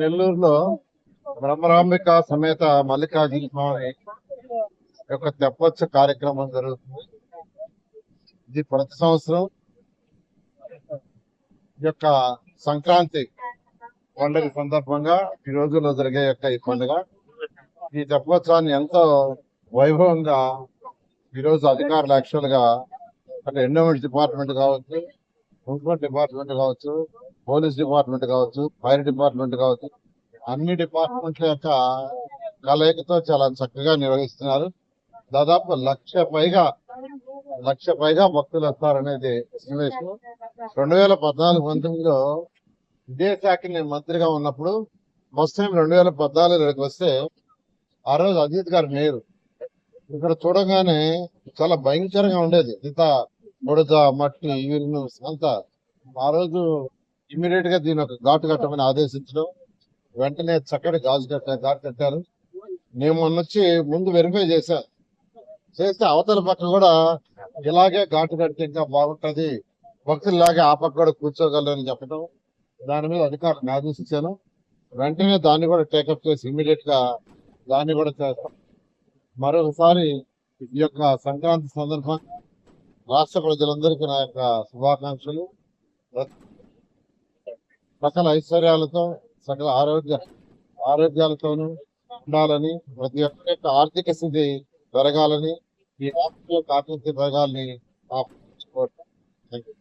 నెల్లూరులో బ్రహ్మరాంబిక సమేత మల్లికార్జున స్వామి యొక్క తెప్పోత్సవ కార్యక్రమం జరుగుతుంది. ఇది ప్రతి సంవత్సరం ఈ యొక్క సంక్రాంతి పండుగ సందర్భంగా ఈ రోజుల్లో జరిగే ఈ పండుగ, ఈ తెప్పోత్సవాన్ని ఎంతో వైభవంగా ఈరోజు అధికారులు యాక్చువల్ గా అంటే ఎండోమెంట్ డిపార్ట్మెంట్ కావచ్చు, మున్సిపల్ డిపార్ట్మెంట్ కావచ్చు, పోలీస్ డిపార్ట్మెంట్ కావచ్చు, ఫైర్ డిపార్ట్మెంట్ కావచ్చు, అన్ని డిపార్ట్మెంట్ల యొక్క కలయికతో చాలా చక్కగా నిర్వహిస్తున్నారు. దాదాపు 1,00,000 పైగా భక్తులు వస్తారనేది ఎస్టిమేషన్. 2014-19లో ఇదే శాఖకి నేను మంత్రిగా ఉన్నప్పుడు ఫస్ట్ టైం 2014 వస్తే ఆ రోజు అజిత్ గారు మేయర్. ఇక్కడ చూడగానే చాలా భయంకరంగా ఉండేది, ఇంత బుడద మట్టి వీళ్ళు అంతా. ఆ రోజు ఇమీడియట్ గా దీని ఒక ఘాటు కట్టమని ఆదేశించడం, వెంటనే చక్కటి ఘాటు కట్టారు. నేను మొన్నొచ్చి ముందు వెరిఫై చేస్తే అవతల పక్క కూడా ఇలాగే ఘాటు కడితే ఇంకా బాగుంటది, భక్తుల్లాగే ఆ పక్క కూడా కూర్చోగలరని చెప్పడం, దాని మీద అధికారులను ఆదేశించాను. వెంటనే దాన్ని కూడా టేకప్ చేసి ఇమీడియట్ గా దాన్ని కూడా చేస్తాం. మరొకసారి ఈ యొక్క సంక్రాంతి సందర్భంగా రాష్ట్ర ప్రజలందరికీ నా యొక్క శుభాకాంక్షలు. సకల ఐశ్వర్యాలతో సకల ఆరోగ్యాలతోనూ ఉండాలని, ప్రతి ఒక్కరి యొక్క ఆర్థిక స్థితి పెరగాలని, ఈ రాష్ట్ర యొక్క ఆర్థిక పెరగాలని కోరుతున్నాను.